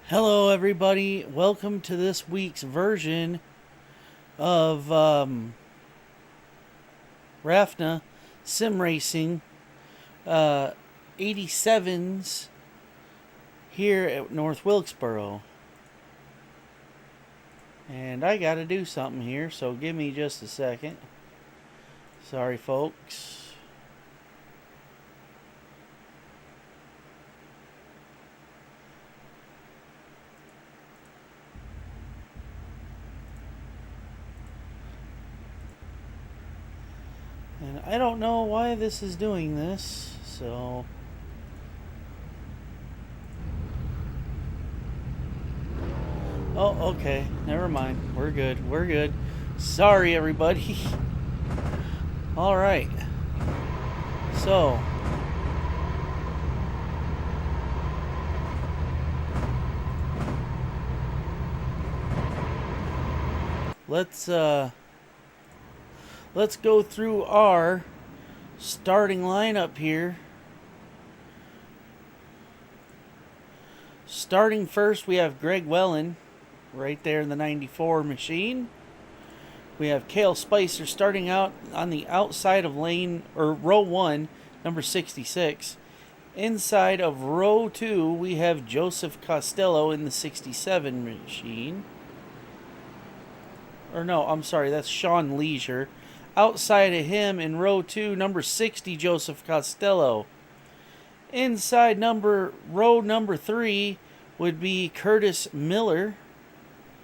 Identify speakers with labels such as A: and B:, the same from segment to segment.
A: Hello, everybody. Welcome to this week's version of Rafna Sim Racing 87s here at North Wilkesboro. And I got to do something here, so give me just a second. Sorry, folks. And I don't know why this is doing this, so... Oh, okay. Never mind. We're good. We're good. Sorry, everybody. All right. So... Let's go through our starting lineup here. Starting first, we have Greg Wellen right there in the 94 machine. We have Cale Spicer starting out on the outside of row 1, number 66. Inside of row 2, we have Joseph Costello in the 67 machine. Or no, I'm sorry, that's Sean Leisure. Outside of him in row 2, number 60, Joseph Costello. Inside row number 3 would be Curtis Miller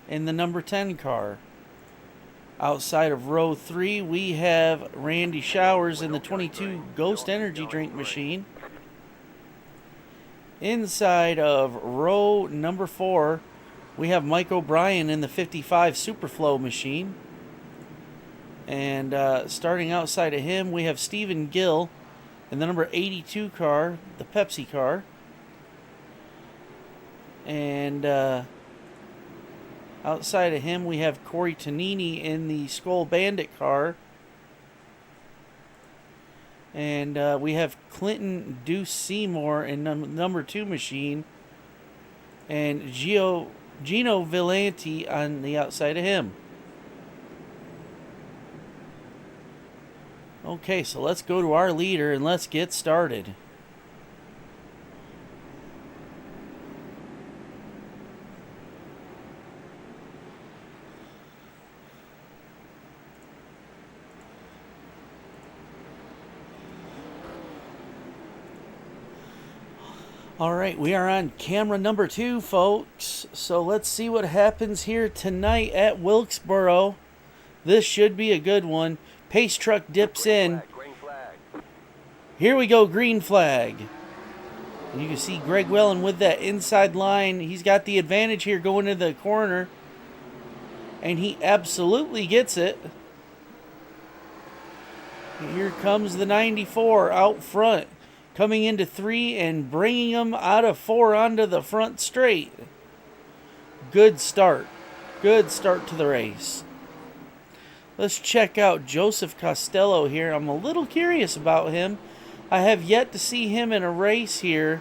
A: in the number 10 car. Outside of row 3, we have Randy Showers in the 22 Ghost Energy Drink machine. Inside of row number 4, we have Mike O'Brien in the 55 Superflow machine. And starting outside of him, we have Stephen Gill in the number 82 car, the Pepsi car. And outside of him, we have Corey Tonini in the Skull Bandit car. And we have Clinton Deuce Seymour in number 2 machine. And Gino Villanti on the outside of him. Okay, so let's go to our leader and let's get started. All right, we are on camera number 2, folks. So let's see what happens here tonight at Wilkesboro. This should be a good one. Pace truck dips in.
B: Green flag.
A: Here we go, green flag. And you can see Greg Wellen with that inside line. He's got the advantage here going into the corner. And he absolutely gets it. Here comes the 94 out front. Coming into 3 and bringing them out of 4 onto the front straight. Good start. Good start to the race. Let's check out Joseph Costello here. I'm a little curious about him. I have yet to see him in a race here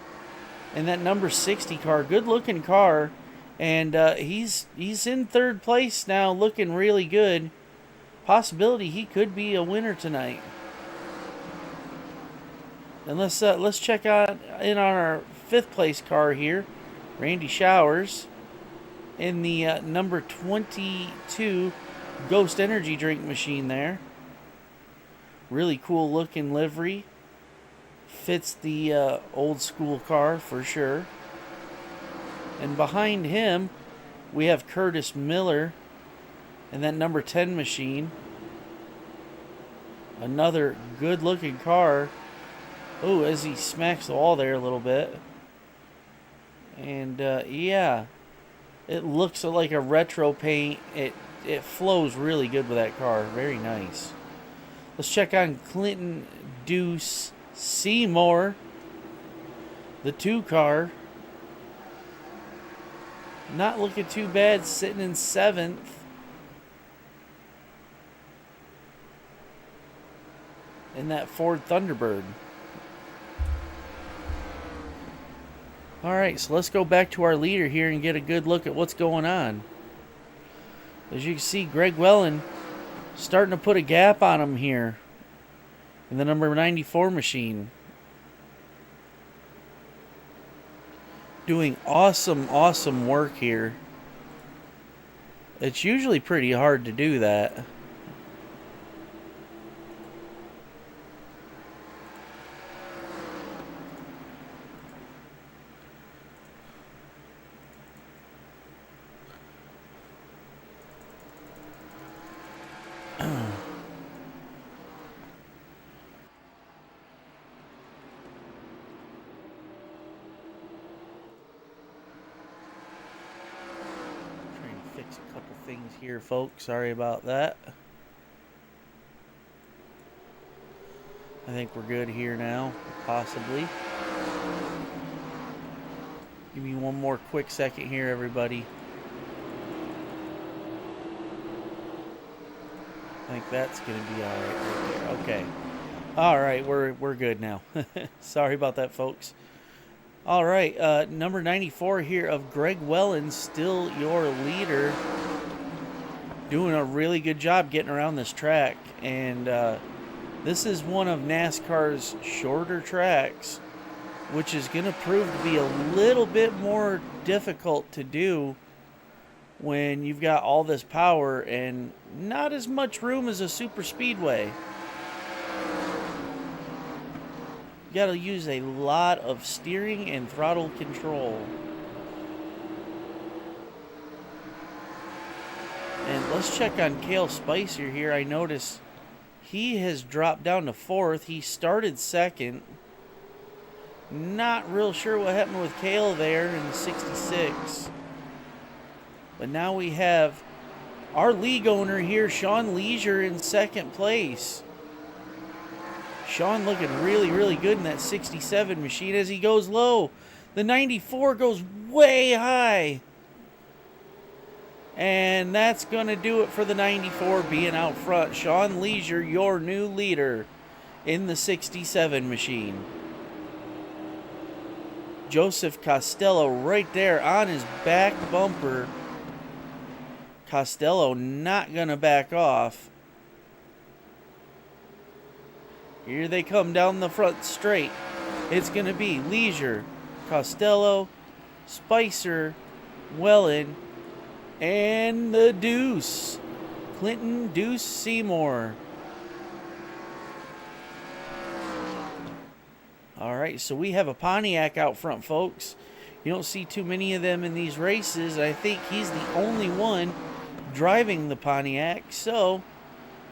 A: in that number 60 car. Good looking car. And he's in 3rd place now, looking really good. Possibility he could be a winner tonight. And let's check out in on our 5th place car here, Randy Showers in the number 22 Ghost Energy Drink machine there. Really cool looking livery. Fits the old school car for sure. And behind him, we have Curtis Miller in that number 10 machine. Another good looking car. Oh, as he smacks the wall there a little bit. And yeah, it looks like a retro paint. It flows really good with that car. Very nice. Let's check on Clinton Deuce Seymour, the 2 car. Not looking too bad, sitting in 7th. In that Ford Thunderbird. All right, so let's go back to our leader here and get a good look at what's going on. As you can see, Greg Wellen starting to put a gap on him here in the number 94 machine. Doing awesome work here. It's usually pretty hard to do that. Fix a couple things here, folks. Sorry about that. I think we're good here now, possibly. Give me one more quick second here, everybody. I think that's going to be all right there. Okay. All right, we're good now. Sorry about that, folks. All right, number 94 here of Greg Wellen, still your leader. Doing a really good job getting around this track. And this is one of NASCAR's shorter tracks, which is going to prove to be a little bit more difficult to do when you've got all this power and not as much room as a super speedway. You got to use a lot of steering and throttle control. And let's check on Cale Spicer here. I notice he has dropped down to 4th. He started 2nd. Not real sure what happened with Cale there in the 66. But now we have our league owner here, Sean Leisure, in 2nd place. Sean looking really good in that 67 machine as he goes low. The 94 goes way high. And that's going to do it for the 94 being out front. Sean Leisure, your new leader in the 67 machine. Joseph Costello right there on his back bumper. Costello not going to back off. Here they come down the front straight. It's going to be Leisure, Costello, Spicer, Wellen, and the Deuce. Clinton Deuce Seymour. All right, so we have a Pontiac out front, folks. You don't see too many of them in these races. I think he's the only one driving the Pontiac. So,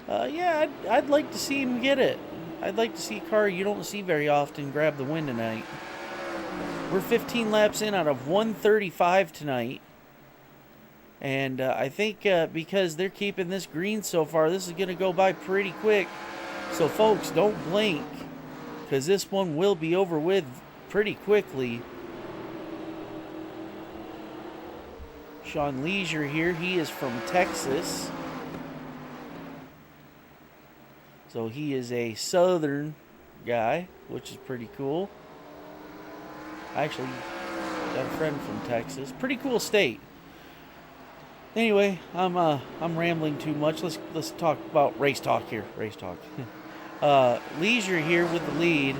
A: yeah, I'd like to see him get it. I'd like to see a car you don't see very often grab the win tonight. We're 15 laps in out of 135 tonight. And I think because they're keeping this green so far, this is going to go by pretty quick. So, folks, don't blink, because this one will be over with pretty quickly. Sean Leisure here. He is from Texas. So he is a southern guy, which is pretty cool. I actually got a friend from Texas. Pretty cool state. Anyway, I'm rambling too much. Let's talk about race talk here. Race talk. Leisure here with the lead,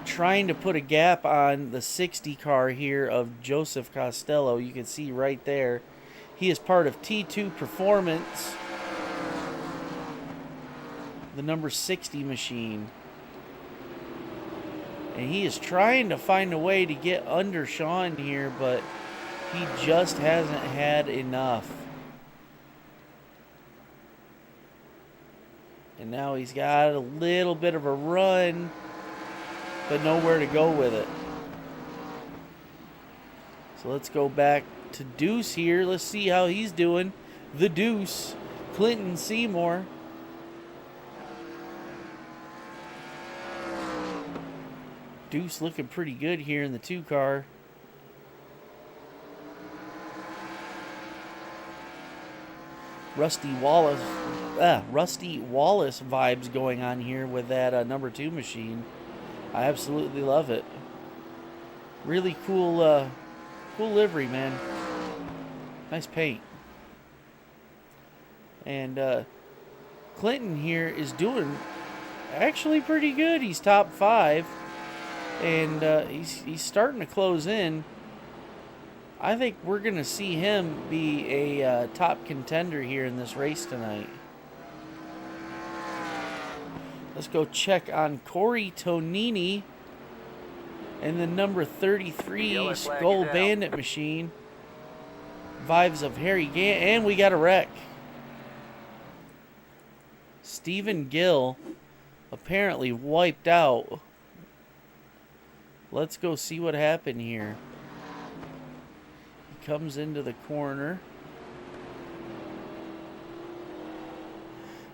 A: trying to put a gap on the 60 car here of Joseph Costello. You can see right there. He is part of T2 Performance, the number 60 machine. And he is trying to find a way to get under Sean here, but he just hasn't had enough. And now he's got a little bit of a run, but nowhere to go with it. So let's go back to Deuce here. Let's see how he's doing. The Deuce, Clinton Seymour. Deuce looking pretty good here in the 2 car. Rusty Wallace vibes going on here with that number 2 machine. I absolutely love it. Really cool, cool livery, man. Nice paint. And Clinton here is doing actually pretty good. He's top 5, and he's starting to close in. I think we're going to see him be a top contender here in this race tonight. Let's go check on Corey Tonini and the number 33 Skull Bandit machine. Vibes of Harry Gant, and we got a wreck. Stephen Gill apparently wiped out. Let's go see what happened here. He comes into the corner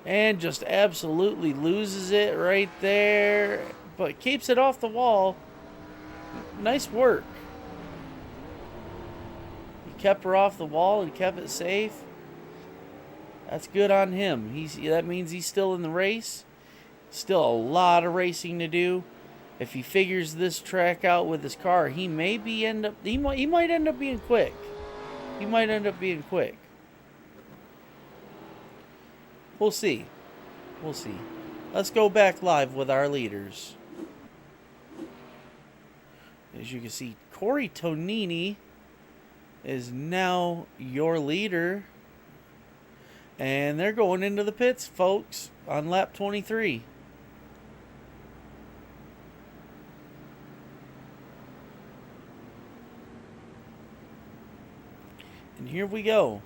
A: and just absolutely loses it right there, but keeps it off the wall. Nice work. He kept her off the wall and kept it safe. That's good on him. That means he's still in the race. Still a lot of racing to do. If he figures this track out with his car, he might end up being quick. He might end up being quick. We'll see. We'll see. Let's go back live with our leaders. As you can see, Corey Tonini is now your leader. And they're going into the pits, folks, on lap 23. And here we go.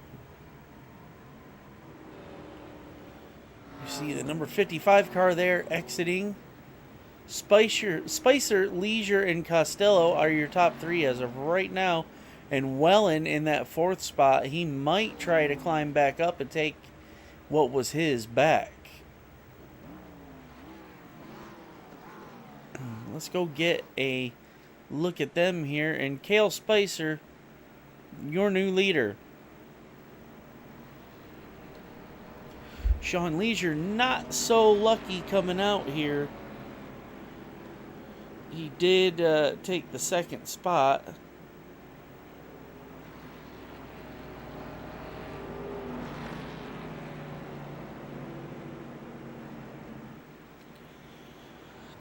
A: You see the number 55 car there exiting. Spicer, Leisure, and Costello are your top 3 as of right now. And Wellen in that 4th spot, he might try to climb back up and take what was his back. Let's go get a look at them here. And Cale Spicer, your new leader. Sean Leisure, not so lucky coming out here. He did take the 2nd spot.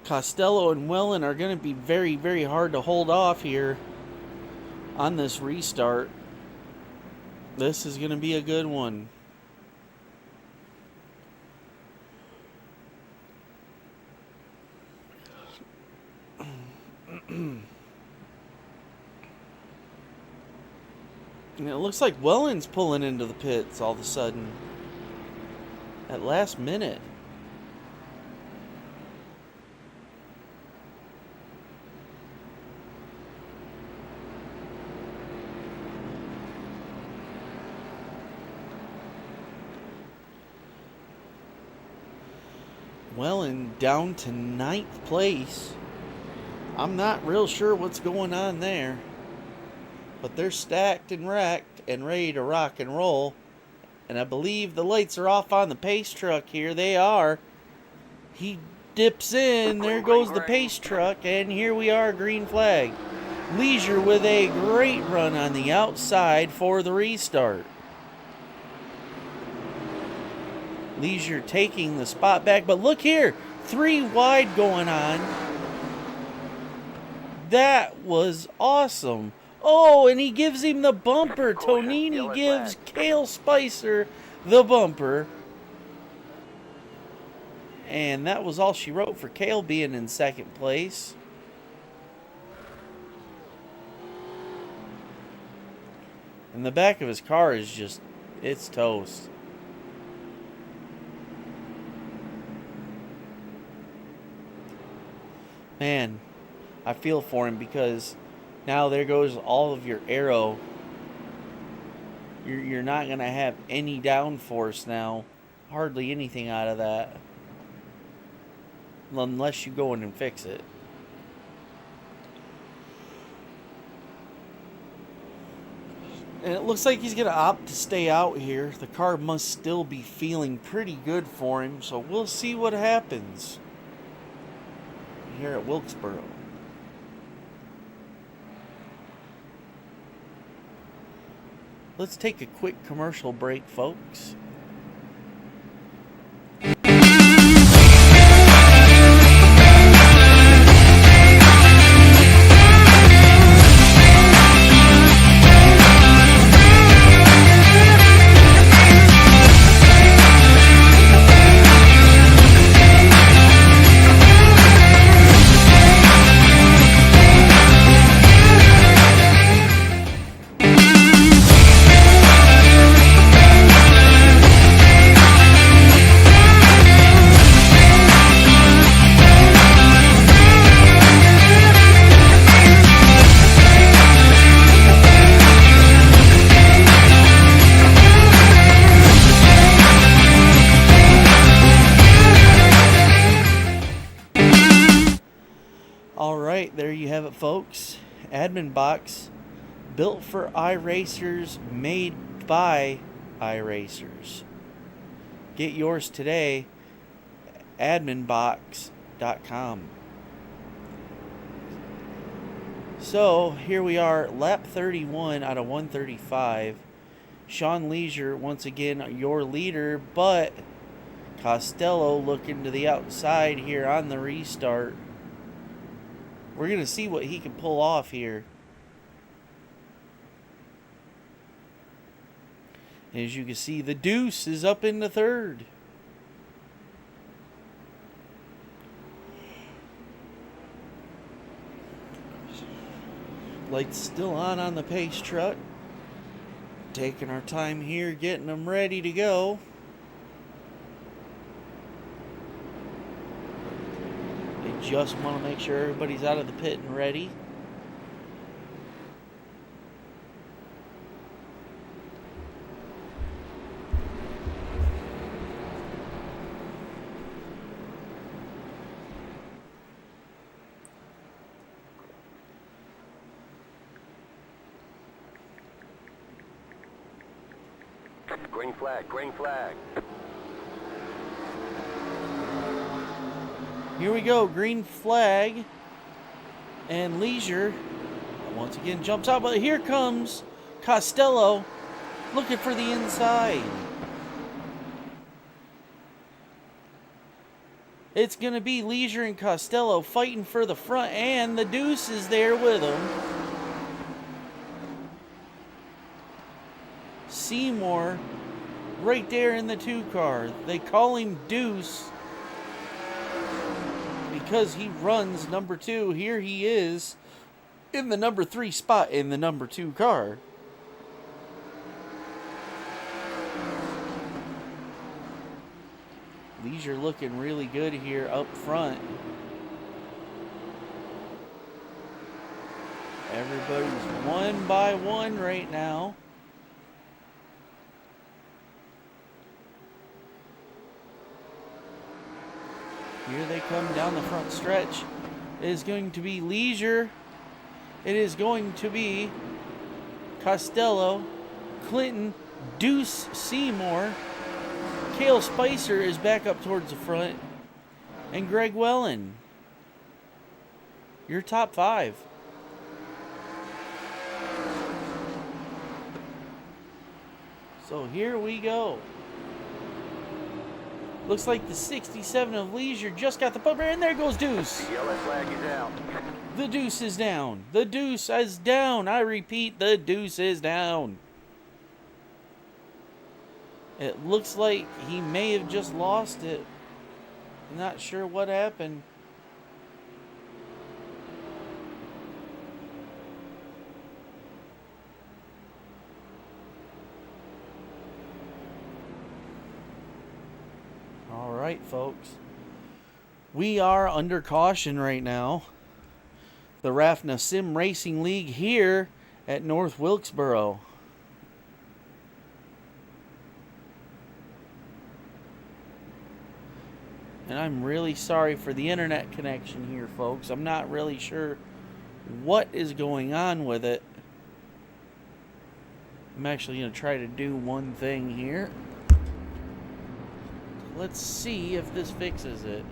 A: Costello and Wellen are going to be very, very hard to hold off here on this restart. This is going to be a good one. And it looks like Wellen's pulling into the pits all of a sudden at last minute. Wellen down to 9th place. I'm not real sure what's going on there. But they're stacked and racked and ready to rock and roll. And I believe the lights are off on the pace truck here. They are. He dips in. There goes the pace truck. And here we are, green flag. Leisure with a great run on the outside for the restart. Leisure taking the spot back. But look here. 3 wide going on. That was awesome. Oh, and he gives him the bumper. Tonini gives Cale Spicer the bumper. And that was all she wrote for Cale being in 2nd place. And the back of his car is just, it's toast. Man, I feel for him because now there goes all of your aero. You're not going to have any downforce now. Hardly anything out of that. Unless you go in and fix it. And it looks like he's going to opt to stay out here. The car must still be feeling pretty good for him. So we'll see what happens here at Wilkesboro. Let's take a quick commercial break, folks. Alright, there you have it, folks. Admin box built for iRacers, made by iRacers. Get yours today, adminbox.com. So, here we are, lap 31 out of 135. Sean Leisure, once again, your leader, but Costello looking to the outside here on the restart. We're going to see what he can pull off here. As you can see, the Deuce is up in the third. Lights still on the pace truck. Taking our time here, getting them ready to go. Just want to make sure everybody's out of the pit and ready.
B: Green flag, green flag.
A: Here we go, green flag, and Leisure once again jumps out, but here comes Costello looking for the inside. It's going to be Leisure and Costello fighting for the front, and the Deuce is there with them. Seymour right there in the 2 car. They call him Deuce because he runs number 2. Here he is in the number 3 spot in the number 2 car. Leisure looking really good here up front. Everybody's one by one right now. Here they come down the front stretch. It is going to be Leisure. It is going to be Costello, Clinton, Deuce, Seymour. Cale Spicer is back up towards the front. And Greg Wellen. Your top 5. So here we go. Looks like the 67 of Leisure just got the bumper, and there goes Deuce.
B: The yellow flag is out.
A: The Deuce is down. The Deuce is down. I repeat, the Deuce is down. It looks like he may have just lost it. Not sure what happened. All right, folks. We are under caution right now. The Rafna Sim Racing League here at North Wilkesboro. And I'm really sorry for the internet connection here, folks. I'm not really sure what is going on with it. I'm actually going to try to do one thing here. Let's see if this fixes it.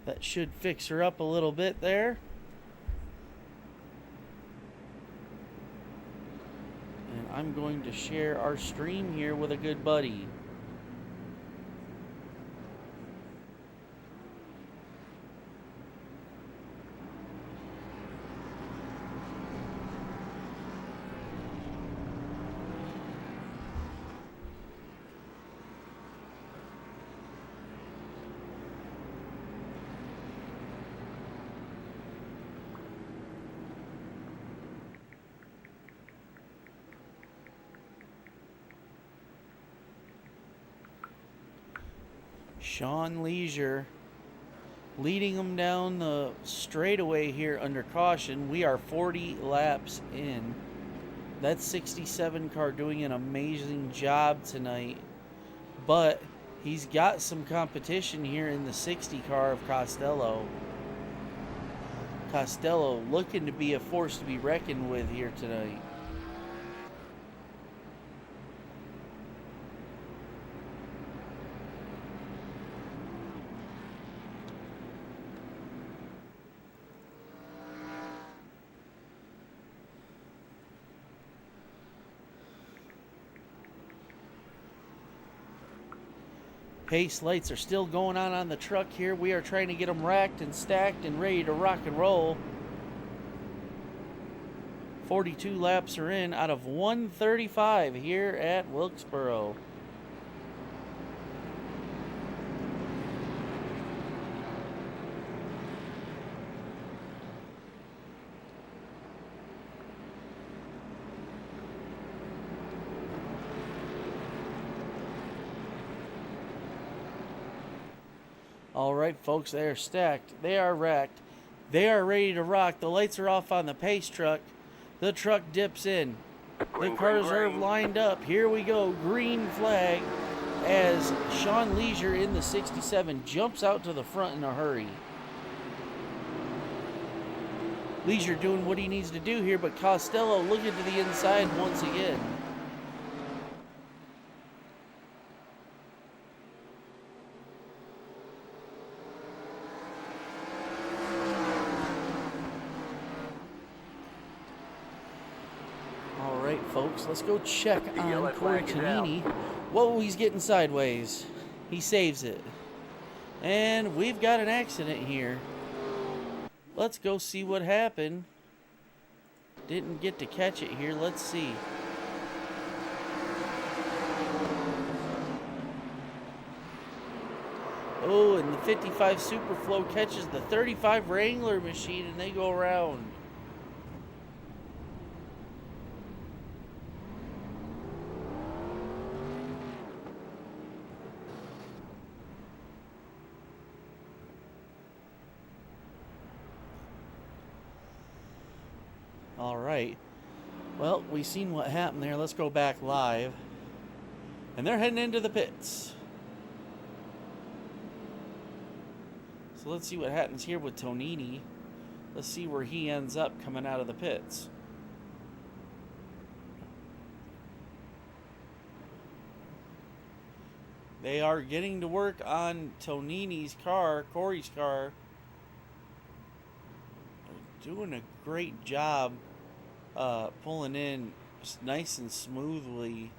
A: That should fix her up a little bit there. And I'm going to share our stream here with a good buddy. Sean Leisure leading them down the straightaway here under caution. We are 40 laps in. That 67 car doing an amazing job tonight. But he's got some competition here in the 60 car of Costello. Costello looking to be a force to be reckoned with here tonight. Pace lights are still going on the truck here. We are trying to get them racked and stacked and ready to rock and roll. 42 laps are in out of 135 here at Wilkesboro. Alright folks, they are stacked, they are racked, they are ready to rock. The lights are off on the pace truck. The truck dips in. The cars are lined up. Here we go, green flag as Sean Leisure in the 67 jumps out to the front in a hurry. Leisure doing what he needs to do here, but Costello looking to the inside once again. Folks, let's go check on Corey Tonini. Whoa, he's getting sideways. He saves it. And we've got an accident here. Let's go see what happened. Didn't get to catch it here. Let's see. Oh, and the 55 Superflow catches the 35 Wrangler machine and they go around. Alright, well, we've seen what happened there. Let's go back live. And they're heading into the pits. So let's see what happens here with Tonini. Let's see where he ends up coming out of the pits. They are getting to work on Tonini's car, Corey's car. Doing a great job pulling in just nice and smoothly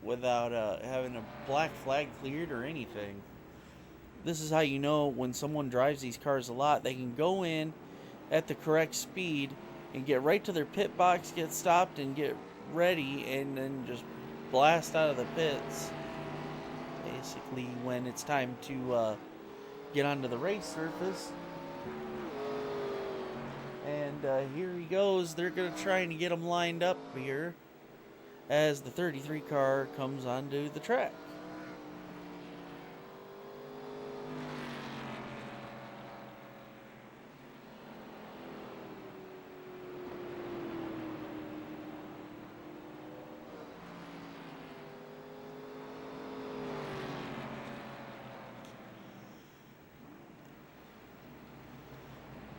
A: without having a black flag cleared or anything. This is how you know when someone drives these cars a lot. They can go in at the correct speed and get right to their pit box, get stopped and get ready, and then just blast out of the pits. Basically when it's time to get onto the race surface. And here he goes. They're going to try and get him lined up here as the 33 car comes onto the track.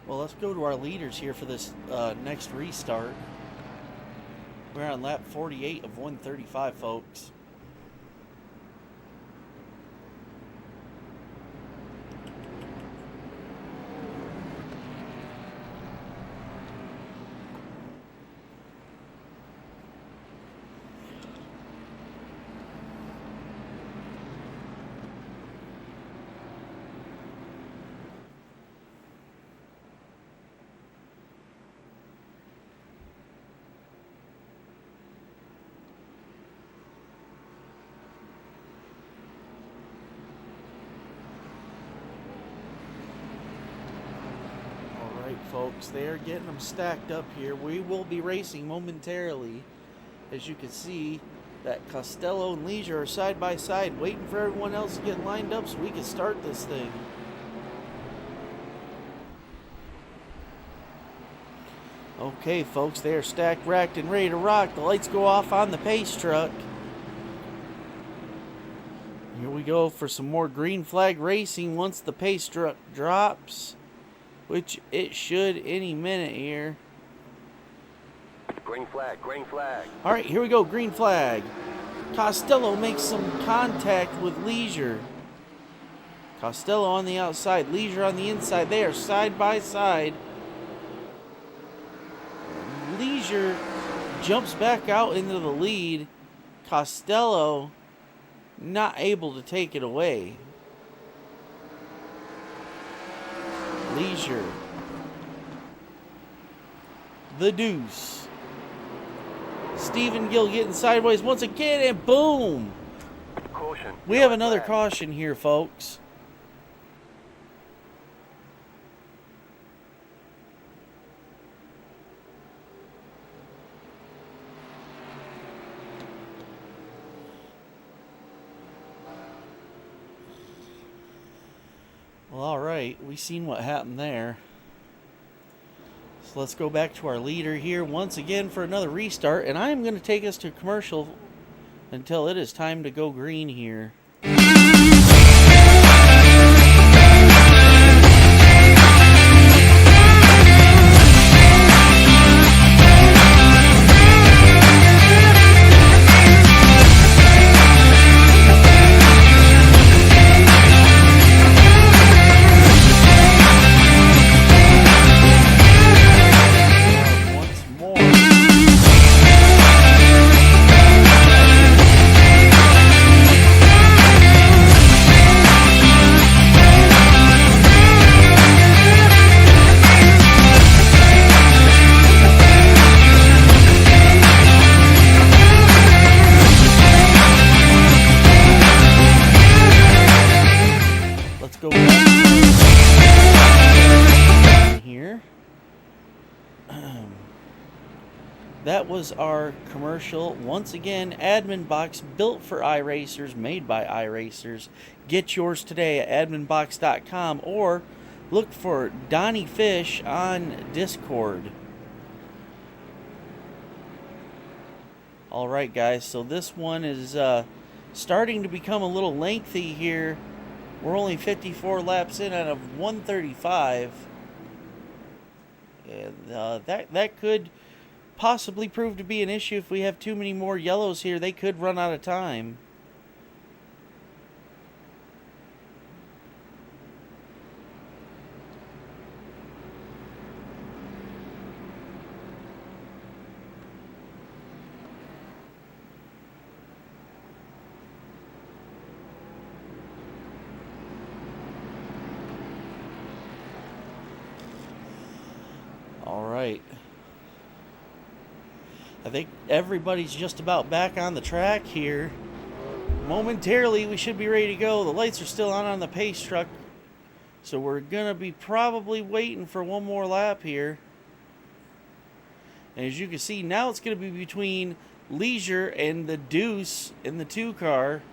A: Well, let's go to our leaders here for this next restart. We're on lap 48 of 135, folks. folks. They are getting them stacked up here. We will be racing momentarily. As you can see, that Costello and Leisure are side by side, waiting for everyone else to get lined up so we can start this thing. Okay, folks, they are stacked, racked, and ready to rock. The lights go off on the pace truck. Here we go for some more green flag racing once the pace truck drops, which it should any minute here.
B: Green flag, green flag.
A: All right, here we go, green flag. Costello makes some contact with Leisure. Costello on the outside, Leisure on the inside. They are side by side. Leisure jumps back out into the lead. Costello not able to take it away. Leisure. The Deuce. Stephen Gill getting sideways once again, and boom!
B: Caution.
A: We have another caution here, folks. Well, alright, we seen what happened there. So let's go back to our leader here once again for another restart, and I'm going to take us to commercial until it is time to go green here. That was our commercial. Once again, admin box built for iRacers, made by iRacers. Get yours today at adminbox.com or look for Donnie Fish on Discord. Alright guys, so this one is starting to become a little lengthy here. We're only 54 laps in out of 135. And that could possibly prove to be an issue if we have too many more yellows here. They could run out of time. All right. I think everybody's just about back on the track here. Momentarily, we should be ready to go. The lights are still on the pace truck, so we're going to be probably waiting for one more lap here. And as you can see, now it's going to be between Leisure and the Deuce in the 2 car.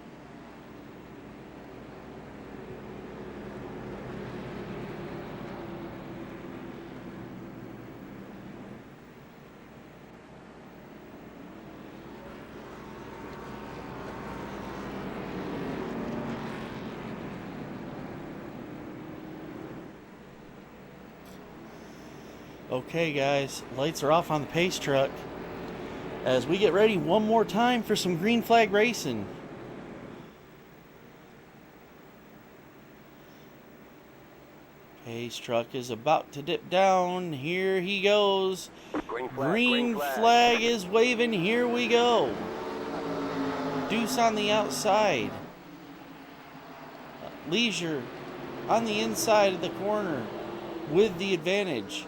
A: Okay guys, lights are off on the pace truck as we get ready one more time for some green flag racing. Pace truck is about to dip down. Here he goes. Green flag is waving. Here we go. Deuce on the outside. Leisure on the inside of the corner with the advantage.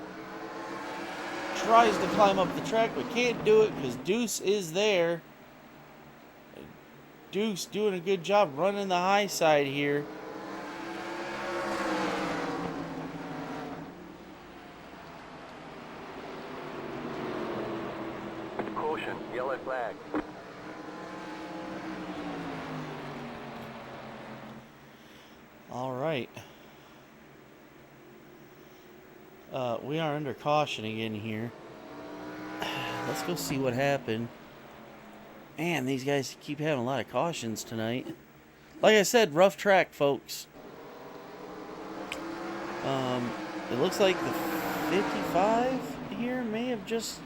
A: Tries to climb up the track but can't do it because Deuce is there. Deuce doing a good job running the high side here. right. We are under caution again here. Let's go see what happened. Man, these guys keep having a lot of cautions tonight. Like I said, rough track, folks. It looks like the 55 here may have just...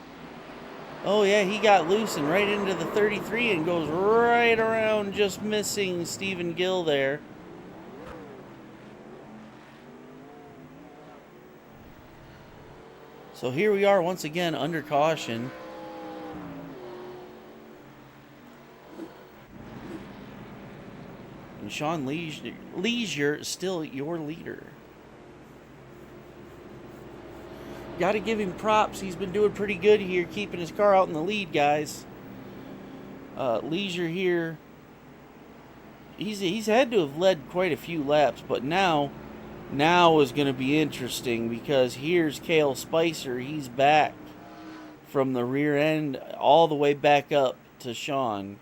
A: Oh, yeah, he got loose and right into the 33 and goes right around, just missing Stephen Gill there. So here we are once again under caution. And Sean Leisure is still your leader. Got to give him props. He's been doing pretty good here, keeping his car out in the lead, guys. Leisure here. He's had to have led quite a few laps, but now is going to be interesting because here's Cale Spicer. He's back from the rear end all the way back up to Sean.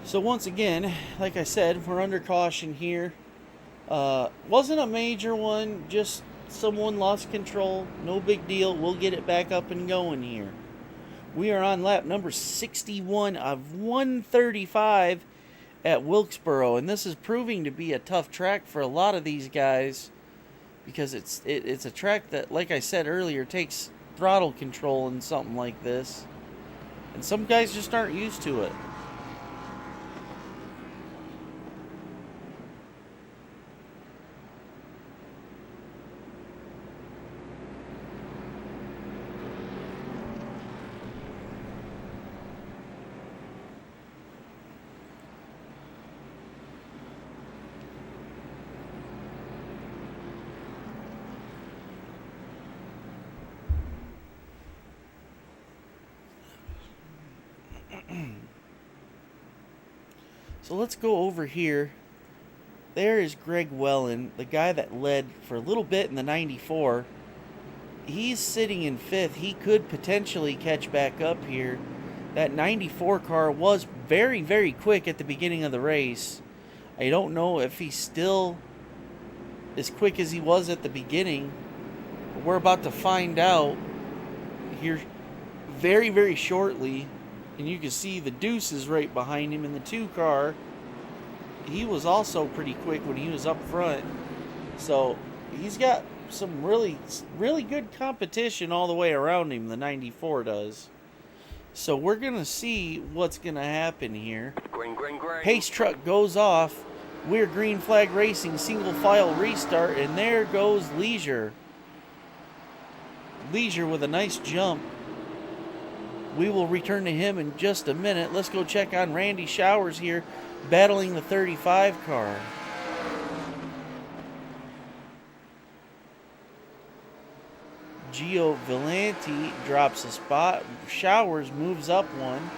A: So once again, like I said, we're under caution here. Wasn't a major one, just someone lost control. No big deal. We'll get it back up and going here. We are on lap number 61 of 135 at Wilkesboro, and this is proving to be a tough track for a lot of these guys because it's a track that, like I said earlier, takes throttle control in something like this, and some guys just aren't used to it. So let's go over here. There is Greg Wellen, the guy that led for a little bit in the 94. He's sitting in 5th. He could potentially catch back up here. That 94 car was very, very quick at the beginning of the race. I don't know if he's still as quick as he was at the beginning. We're about to find out here very, very shortly. And you can see the Deuce is right behind him in the 2 car. He was also pretty quick when he was up front. So he's got some really, really good competition all the way around him, the 94 does. So we're going to see what's going to happen here.
B: Green, green, green.
A: Pace truck goes off. We're green flag racing, single file restart, and there goes Leisure. Leisure with a nice jump. We will return to him in just a minute. Let's go check on Randy Showers here, battling the 35 car. Gio Villanti drops a spot. Showers moves up one.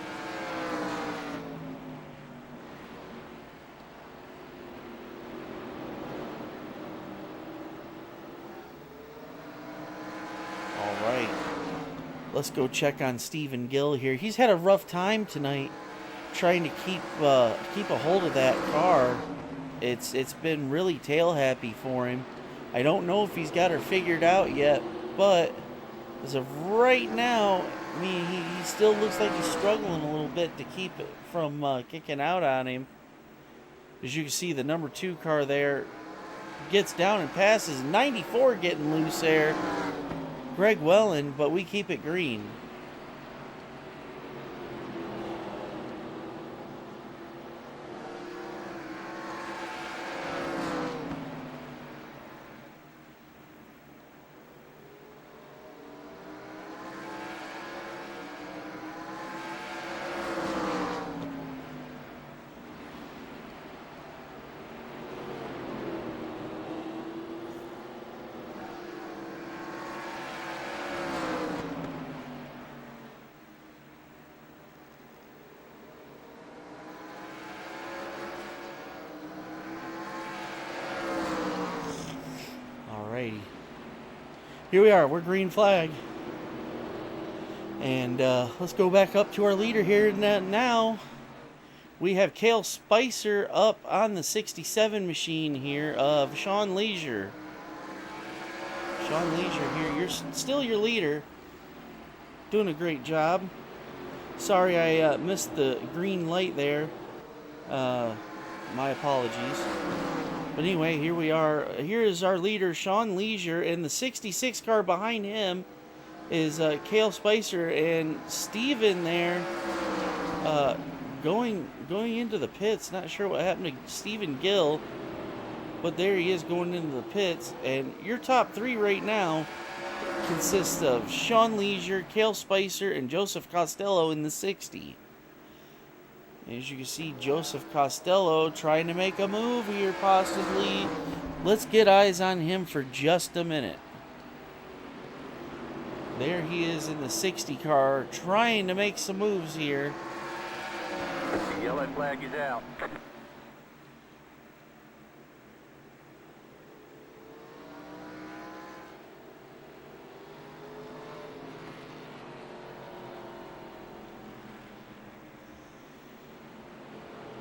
A: All right. Let's go check on Stephen Gill here. He's had a rough time tonight trying to keep a hold of that car. It's been really tail happy for him. I don't know if he's got her figured out yet, but as of right now, I mean, he still looks like he's struggling a little bit to keep it from kicking out on him. As you can see, the number 2 car there gets down and passes. 94 getting loose there. Greg Wellen, but we keep it green. here we are. We're green flag. And let's go back up to our leader here now. We have Cale Spicer up on the 67 machine here of Sean Leisure. Sean Leisure here. You're still your leader. Doing a great job. Sorry I missed the green light there. My apologies. But anyway, here we are. Here is our leader, Sean Leisure, and the 66 car behind him is Cale Spicer and Steven there going into the pits. Not sure what happened to Stephen Gill, but there he is going into the pits. And your top three right now consists of Sean Leisure, Cale Spicer, and Joseph Costello in the 60. As you can see, Joseph Costello trying to make a move here, possibly. Let's get eyes on him for just a minute. There he is in the 60 car, trying to make some moves here.
B: The yellow flag is out.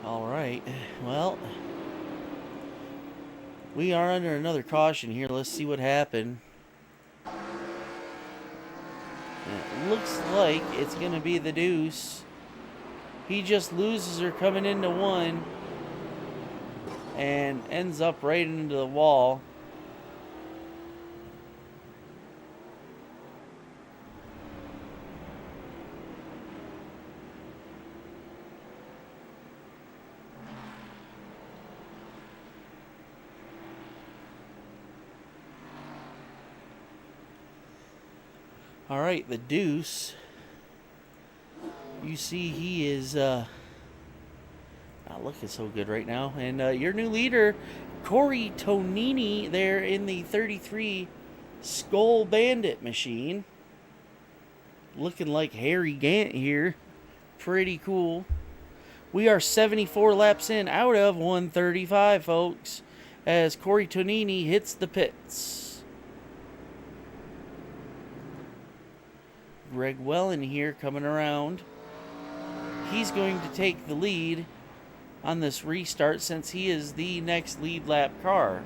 A: Alright, well, we are under another caution here. Let's see what happened. It looks like it's going to be the Deuce. He just loses her coming into one and ends up right into the wall. All right, the Deuce. You see he is not looking so good right now. And your new leader, Corey Tonini, there in the 33 Skull Bandit machine. Looking like Harry Gant here. Pretty cool. We are 74 laps in out of 135, folks, as Corey Tonini hits the pits. Greg Wellen here coming around. He's going to take the lead on this restart since he is the next lead lap car.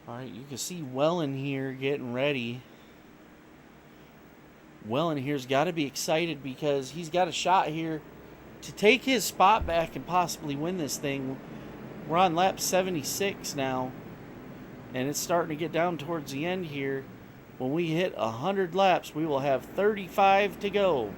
A: Alright, you can see Wellen here getting ready. Wellen here's got to be excited because he's got a shot here to take his spot back and possibly win this thing. We're on lap 76 now, and it's starting to get down towards the end here. When we hit 100 laps, we will have 35 to go.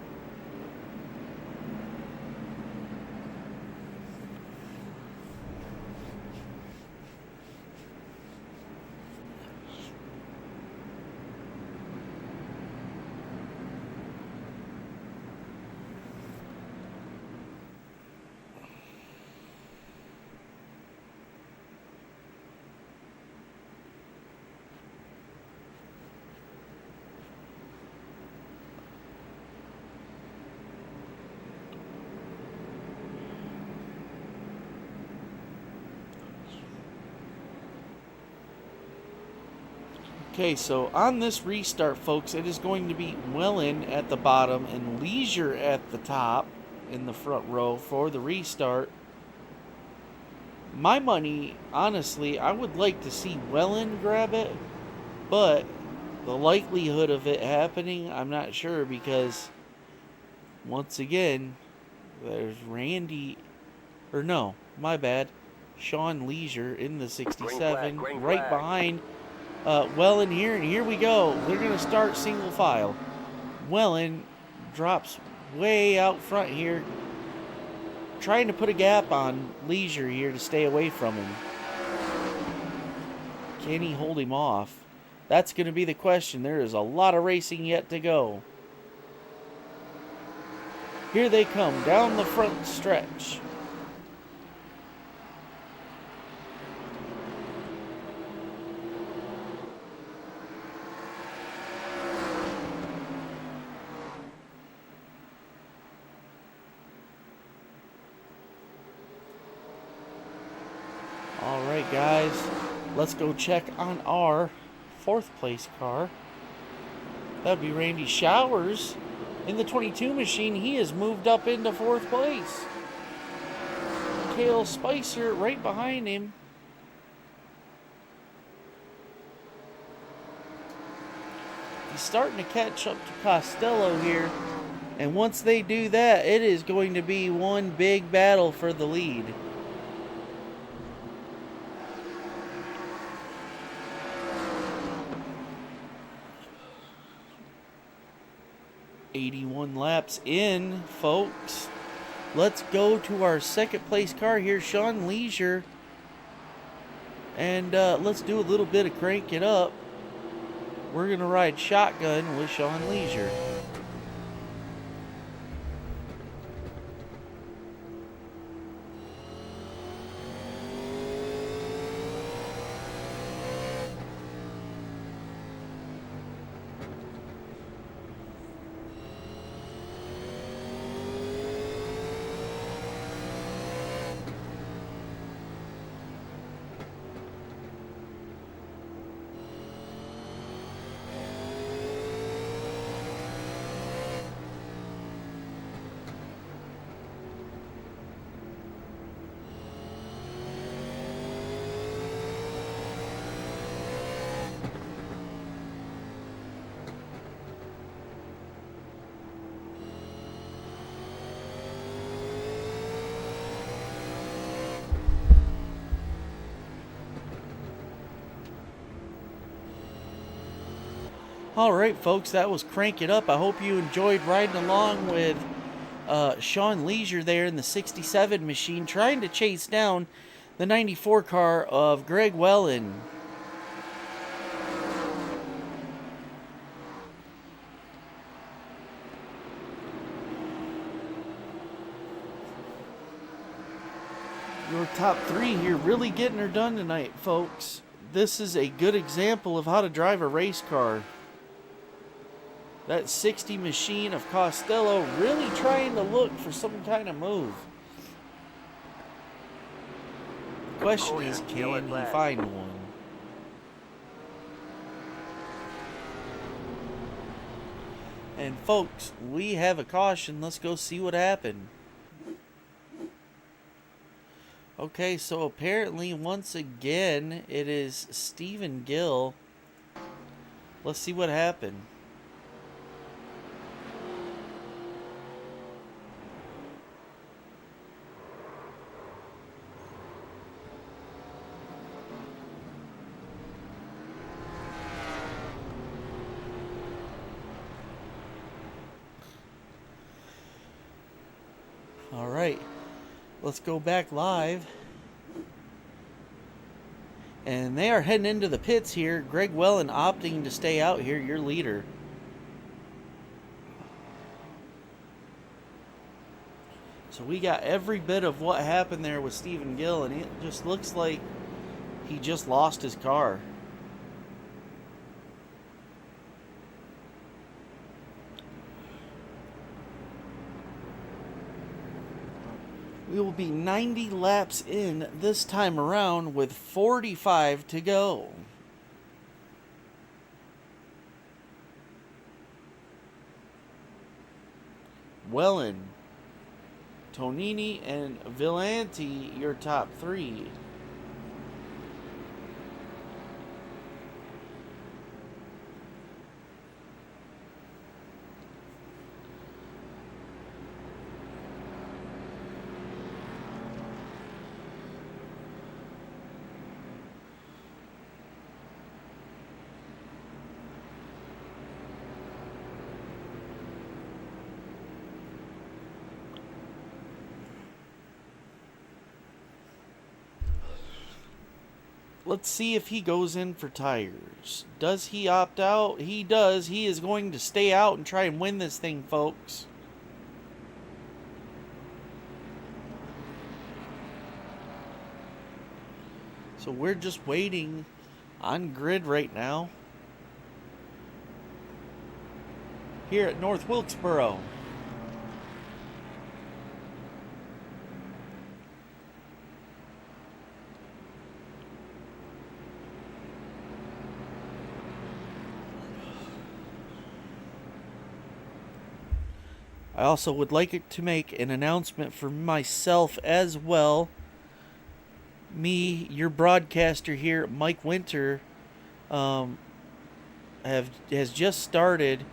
A: Okay, so on this restart, folks, it is going to be Wellen at the bottom and Leisure at the top in the front row for the restart. My money, honestly, I would like to see Wellen grab it, but the likelihood of it happening, I'm not sure, because once again, there's Sean Leisure in the 67,
B: green
A: right
B: flag.
A: behind Wellen here, and here we go. They're going to start single file. Wellen drops way out front here, trying to put a gap on Leisure here to stay away from him. Can he hold him off? That's going to be the question. There is a lot of racing yet to go. Here they come down the front stretch. guys, let's go check on our 4th place car. That'd be Randy Showers. In the 22 machine, he has moved up into 4th place. Cale Spicer right behind him. He's starting to catch up to Costello here. And once they do that, it is going to be one big battle for the lead. "81 laps in, folks. Let's go to our 2nd place car here, Sean Leisure. And let's do a little bit of crank it up. We're going to ride shotgun with Sean Leisure. Alright folks, that was Crank It Up. I hope you enjoyed riding along with Sean Leisure there in the 67 machine, trying to chase down the 94 car of Greg Wellen. Your top 3 here really getting her done tonight, folks. This is a good example of how to drive a race car. That 60 machine of Costello really trying to look for some kind of move. The question is, can he find one? And folks, we have a caution. Let's go see what happened. Okay, so apparently once again it is Stephen Gill. Let's see what happened. All right, let's go back live. And they are heading into the pits here. Greg Wellen opting to stay out here, your leader. So we got every bit of what happened there with Stephen Gill, and it just looks like he just lost his car. We will be 90 laps in this time around with 45 to go. Wellen, Tonini, and Villanti, your top 3. Let's see if he goes in for tires. Does he opt out? He does. He is going to stay out and try and win this thing, folks. So we're just waiting on grid right now here at North Wilkesboro. I also would like to make an announcement for myself as well. Me, your broadcaster here, Mike Winter, has just started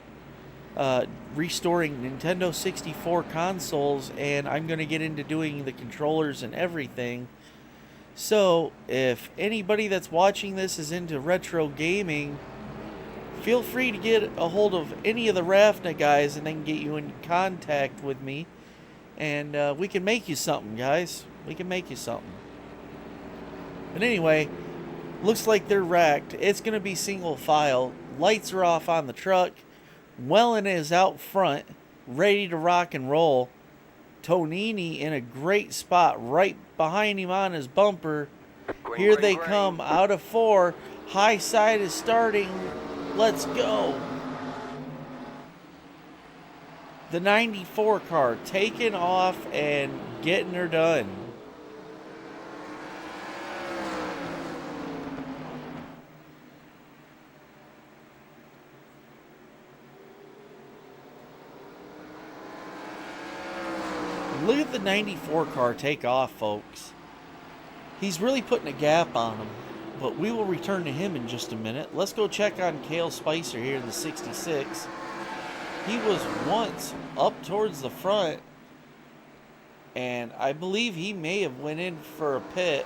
A: restoring Nintendo 64 consoles, and I'm going to get into doing the controllers and everything. So, if anybody that's watching this is into retro gaming, feel free to get a hold of any of the Rafna guys and they can get you in contact with me. And we can make you something, guys. We can make you something. But anyway, looks like they're racked. It's going to be single file. Lights are off on the truck. Wellen is out front, ready to rock and roll. Tonini in a great spot right behind him on his bumper. Here they come out of 4. High side is starting. Let's go. The 94 car taking off and getting her done. Look at the 94 car take off, folks. He's really putting a gap on him, but we will return to him in just a minute. Let's go check on Cale Spicer here in the 66. He was once up towards the front, and I believe he may have went in for a pit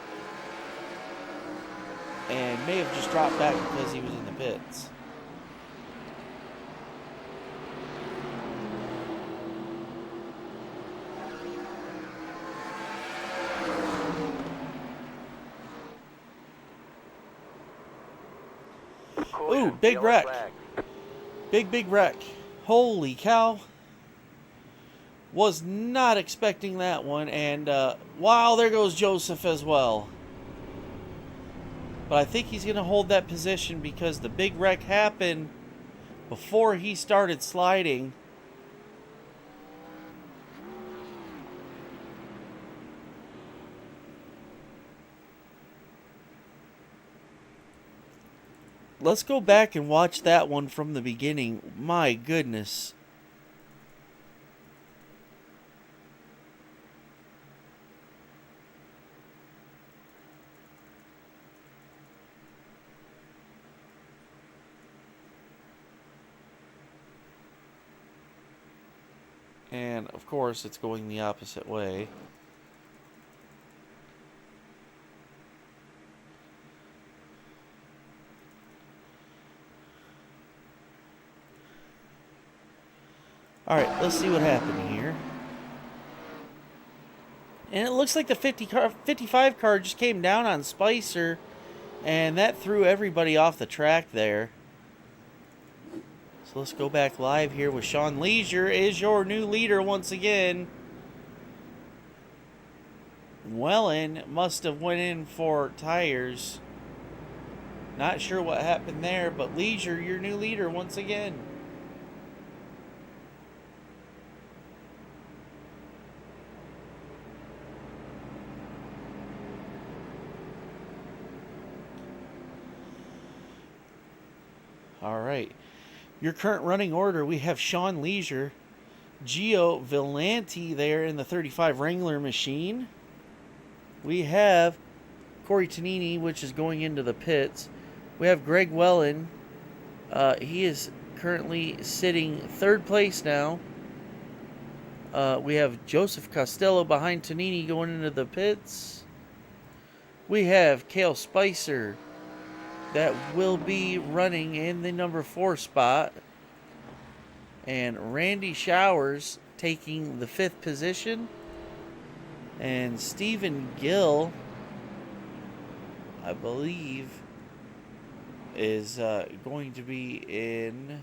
A: and may have just dropped back because he was in the pits. Ooh, big wreck. Big wreck. Holy cow. Was not expecting that one. And, wow, there goes Joseph as well. But I think he's going to hold that position because the big wreck happened before he started sliding. Let's go back and watch that one from the beginning. My goodness. And, of course, it's going the opposite way. Alright, let's see what happened here. And it looks like the 55 car just came down on Spicer, and that threw everybody off the track there. So let's go back live here with Sean Leisure is your new leader once again. Wellen must have went in for tires. Not sure what happened there, but Leisure, your new leader once again. All right. Your current running order, we have Sean Leisure, Gio Villanti there in the 35 Wrangler machine. We have Corey Tonini, which is going into the pits. We have Greg Wellen. He is currently sitting 3rd place now. We have Joseph Costello behind Tonini going into the pits. We have Cale Spicer that will be running in the number 4 spot. And Randy Showers taking the 5th position. And Stephen Gill, I believe, is going to be in...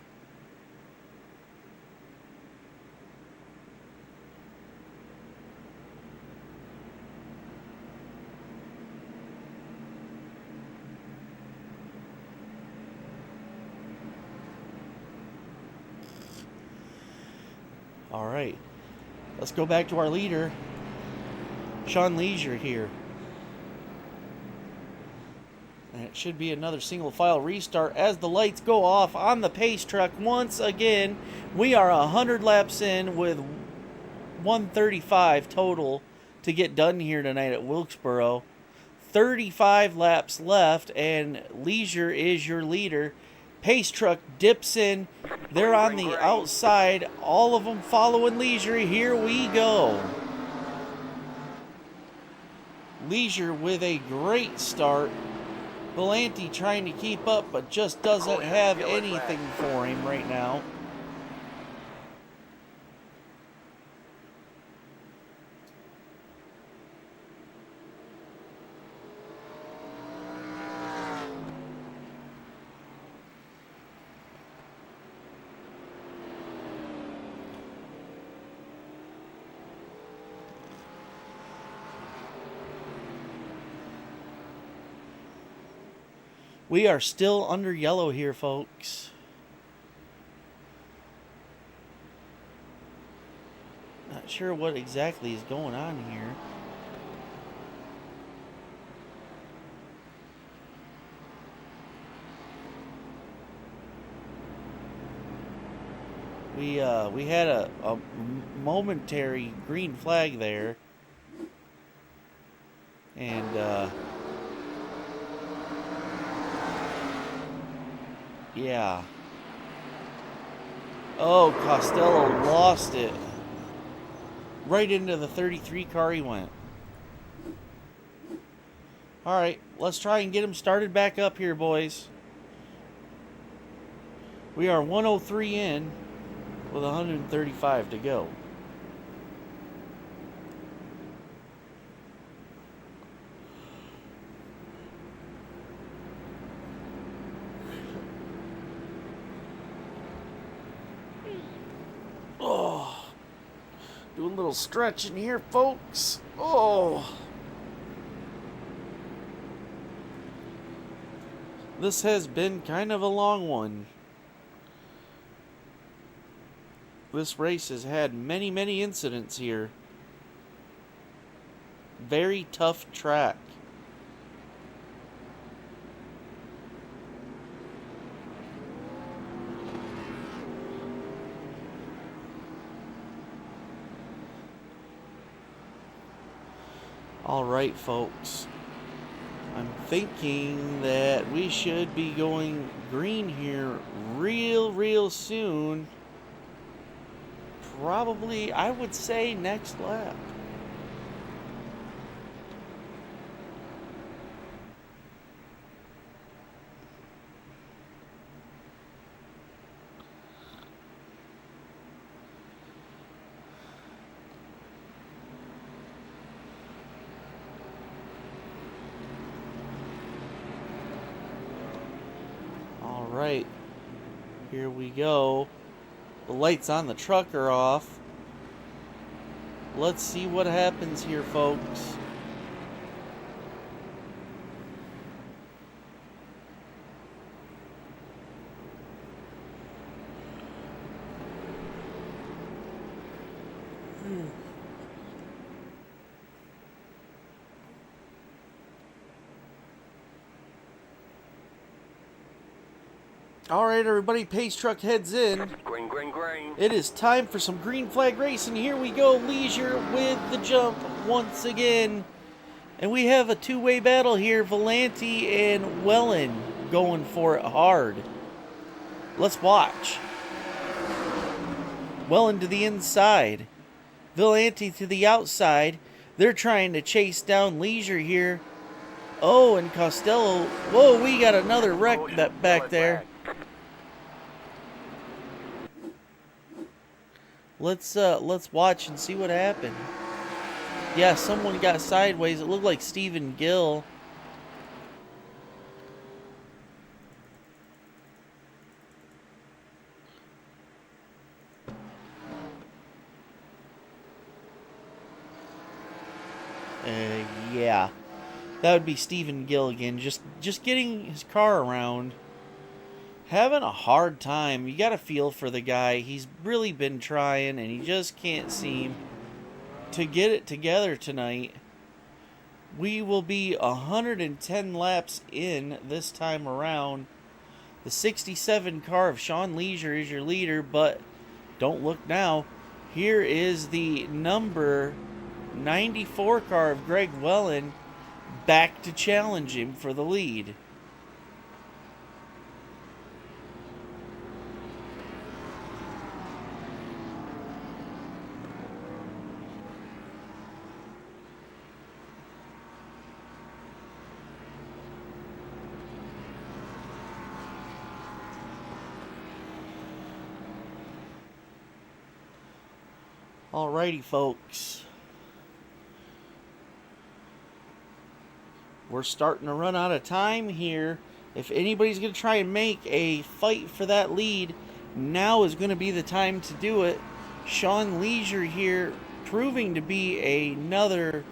A: All right, let's go back to our leader, Sean Leisure here. And it should be another single file restart as the lights go off on the pace truck once again. We are 100 laps in with 135 total to get done here tonight at Wilkesboro. 35 laps left, and Leisure is your leader. Pace Truck dips in. They're on the outside. All of them following Leisure. Here we go. Leisure with a great start. Valenti trying to keep up, but just doesn't have anything for him right now. We are still under yellow here, folks. Not sure what exactly is going on here. We had a momentary green flag there. And yeah. Oh, Costello lost it. Right into the 33 car he went. Alright, let's try and get him started back up here, boys. We are 103 in with 135 to go. Oh, do a little stretching here, folks. Oh, this has been kind of a long one. This race has had many, many incidents here. Very tough track. Alright, folks. I'm thinking that we should be going green here real soon. Probably, I would say, next lap. Alright, here we go. The lights on the truck are off. Let's see what happens here, folks. Alright, everybody, Pace Truck heads in.
B: Green, green, green.
A: It is time for some green flag racing. Here we go, Leisure with the jump once again. And we have a two-way battle here, Valenti and Wellen going for it hard. Let's watch. Wellen to the inside. Valenti to the outside. They're trying to chase down Leisure here. Oh, and Costello. Whoa, we got another wreck back there. Let's watch and see what happened. Yeah, someone got sideways. It looked like Stephen Gill. Yeah. That would be Stephen Gill again. Just getting his car around. Having a hard time. You got to feel for the guy. He's really been trying, and he just can't seem to get it together tonight. We will be 110 laps in this time around. The 67 car of Sean Leisure is your leader, but don't look now. Here is the number 94 car of Greg Wellen back to challenge him for the lead. Alrighty, folks. We're starting to run out of time here. If anybody's going to try and make a fight for that lead, now is going to be the time to do it. Sean Leisure here proving to be another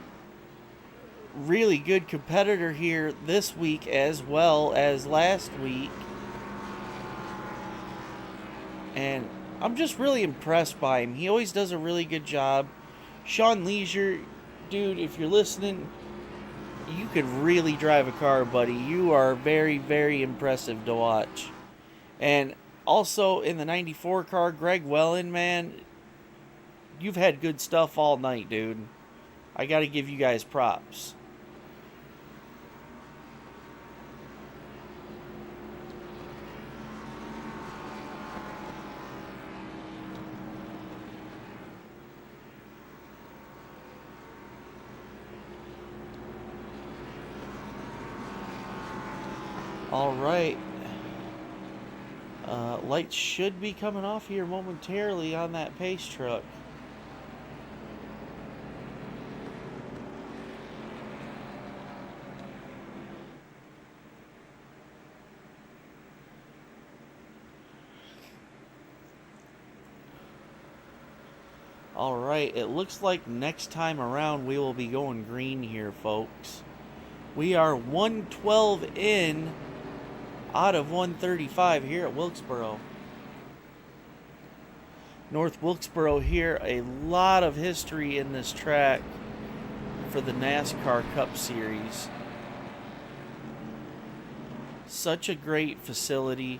A: really good competitor here this week as well as last week. And I'm just really impressed by him. He always does a really good job. Sean Leisure, dude, if you're listening, you could really drive a car, buddy. You are very, very impressive to watch. And also in the 94 car, Greg Wellen, man, you've had good stuff all night, dude. I got to give you guys props. All right. Lights should be coming off here momentarily on that pace truck. All right, it looks like next time around we will be going green here, folks. We are 112 in out of 135 here at Wilkesboro. North Wilkesboro here, a lot of history in this track for the NASCAR Cup Series. Such a great facility.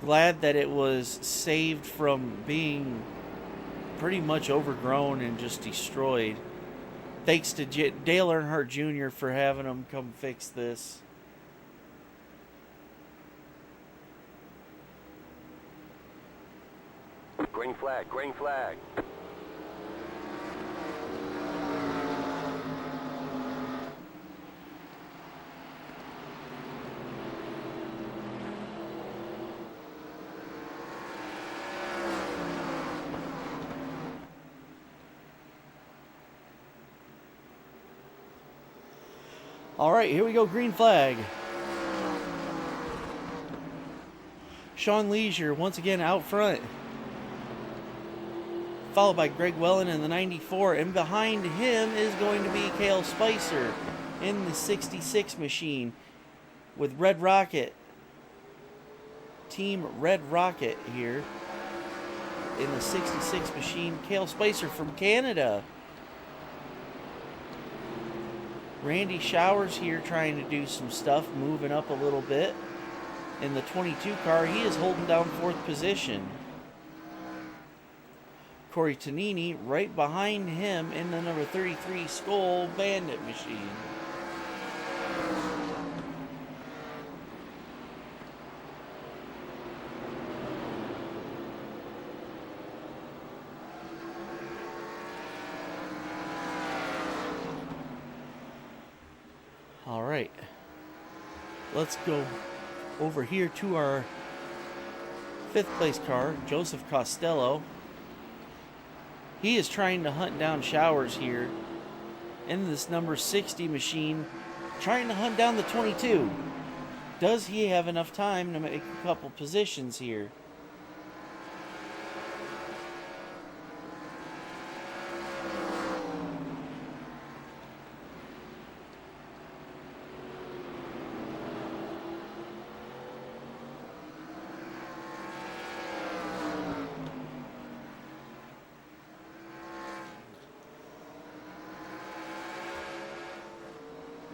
A: Glad that it was saved from being pretty much overgrown and just destroyed. Thanks to Dale Earnhardt Jr. for having them come fix this.
B: Green flag, green flag.
A: All right, here we go, green flag. Sean Leisure once again out front, followed by Greg Wellen in the 94, and behind him is going to be Cale Spicer in the 66 machine with Red Rocket. Team Red Rocket here in the 66 machine. Cale Spicer from Canada. Randy Showers here trying to do some stuff, moving up a little bit. In the 22 car, he is holding down 4th position. Corey Tonini right behind him in the number 33 Skull Bandit machine. All right, let's go over here to our 5th place car, Joseph Costello. He is trying to hunt down Showers here in this number 60 machine, trying to hunt down the 22. Does he have enough time to make a couple positions here?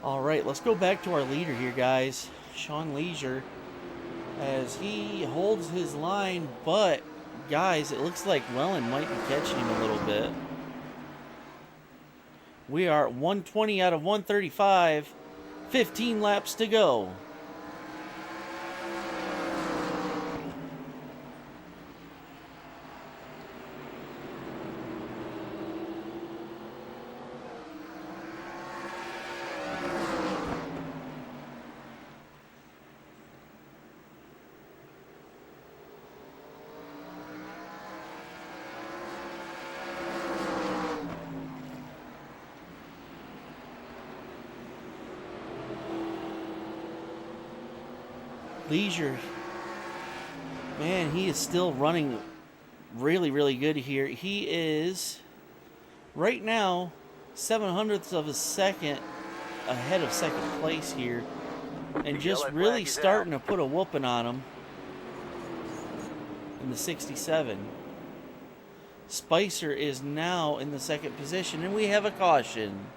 A: All right, let's go back to our leader here, guys. Sean Leisure, as he holds his line, but guys, it looks like Wellen might be catching him a little bit. We are at 120 out of 135. 15 laps to go. Leisure, man, he is still running really, really good here. He is right now 7/100ths of a second ahead of second place here, and just really starting to put a whooping on him in the 67. Spicer is now in the second position, and we have a caution.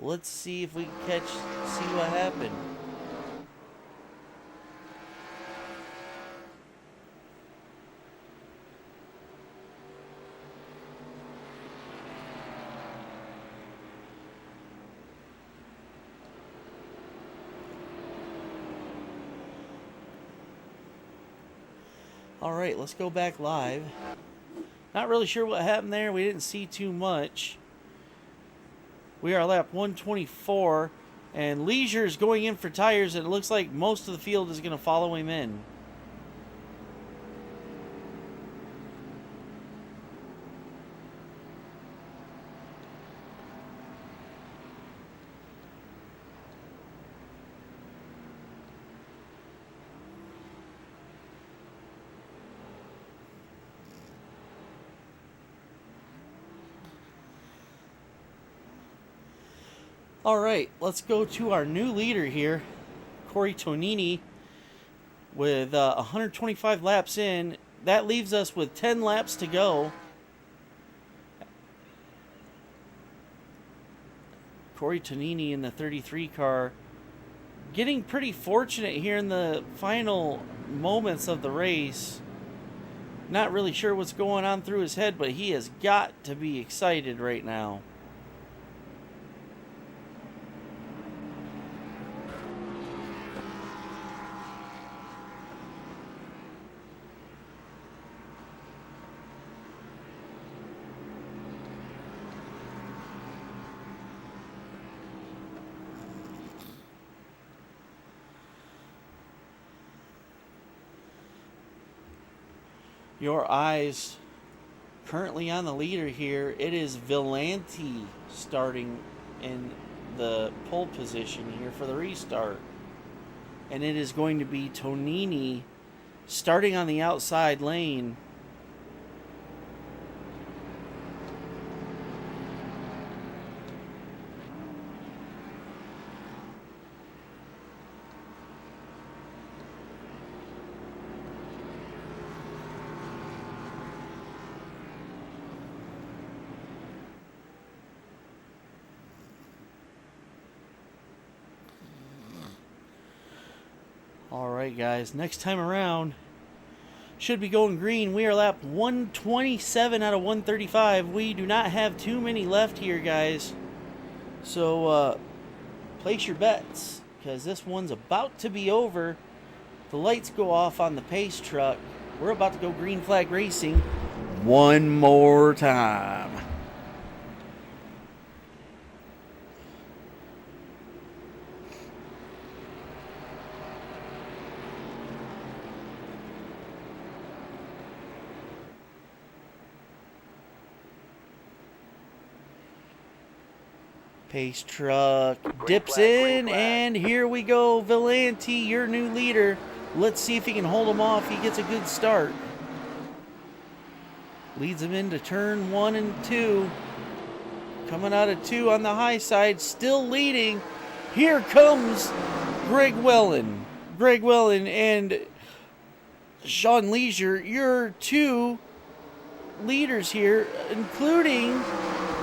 A: Let's see if we can see what happened. All right, let's go back live. Not really sure what happened there. We didn't see too much. We are lap 124, and Leisure is going in for tires, and it looks like most of the field is going to follow him in. All right, let's go to our new leader here, Corey Tonini, with 125 laps in. That leaves us with 10 laps to go. Corey Tonini in the 33 car, getting pretty fortunate here in the final moments of the race. Not really sure what's going on through his head, but he has got to be excited right now. Your eyes currently on the leader here. It is Villanti starting in the pole position here for the restart. And it is going to be Tonini starting on the outside lane. Alright guys, next time around should be going green. We are lap 127 out of 135. We do not have too many left here, guys. So place your bets, because this one's about to be over. The lights go off on the pace truck. We're about to go green flag racing one more time. Pace truck dips in, and here we go. Villanti, your new leader. Let's see if he can hold him off. He gets a good start. Leads him into turn 1 and 2. Coming out of 2 on the high side, still leading. Here comes Greg Wellen. Greg Wellen and Sean Leisure, your two leaders here, including...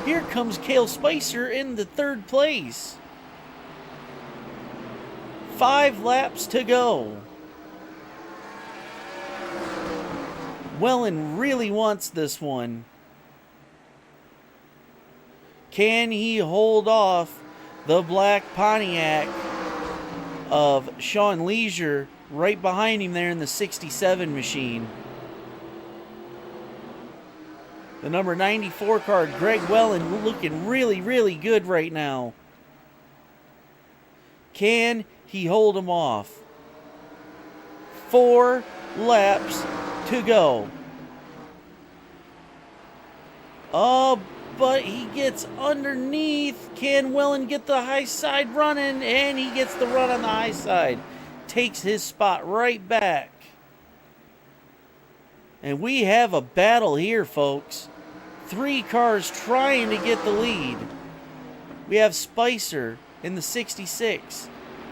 A: Here comes Cale Spicer in the 3rd place. 5 laps to go. Wellen really wants this one. Can he hold off the black Pontiac of Sean Leisure right behind him there in the 67 machine? The number 94 car, Greg Wellen, looking really, really good right now. Can he hold him off? 4 laps to go. Oh, but he gets underneath. Can Wellen get the high side running? And he gets the run on the high side. Takes his spot right back. And we have a battle here, folks. 3 cars trying to get the lead. We have Spicer in the 66.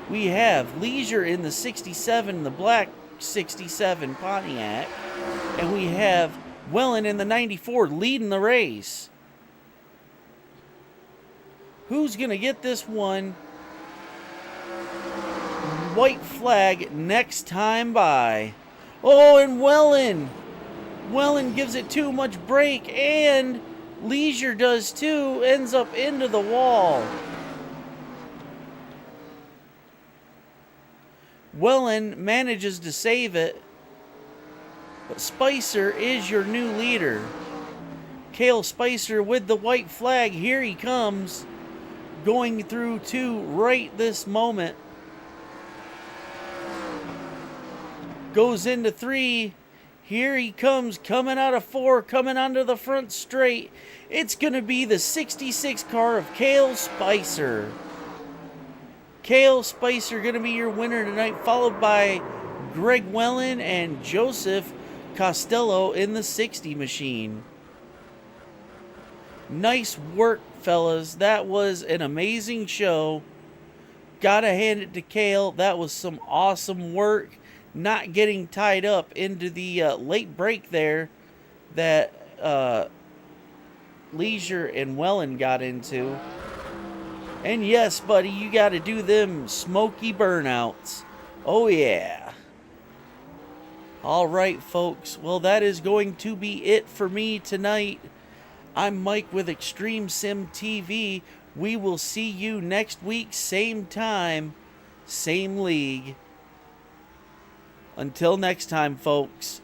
A: We have Leisure in the 67, the black 67 Pontiac. And we have Wellen in the 94 leading the race. Who's going to get this one? White flag next time by. Oh, and Wellen gives it too much brake, and Leisure does too, ends up into the wall. Wellen manages to save it, but Spicer is your new leader. Cale Spicer with the white flag. Here he comes, going through 2 right this moment. Goes into 3. Here he comes, coming out of 4, coming onto the front straight. It's going to be the 66 car of Cale Spicer. Cale Spicer going to be your winner tonight, followed by Greg Wellen and Joseph Costello in the 60 machine. Nice work, fellas. That was an amazing show. Gotta hand it to Cale. That was some awesome work. Not getting tied up into the late break there that Leisure and Wellen got into. And yes, buddy, you got to do them smoky burnouts. Oh, yeah. All right, folks. Well, that is going to be it for me tonight. I'm Mike with Extreme Sim TV. We will see you next week, same time, same league. Until next time, folks.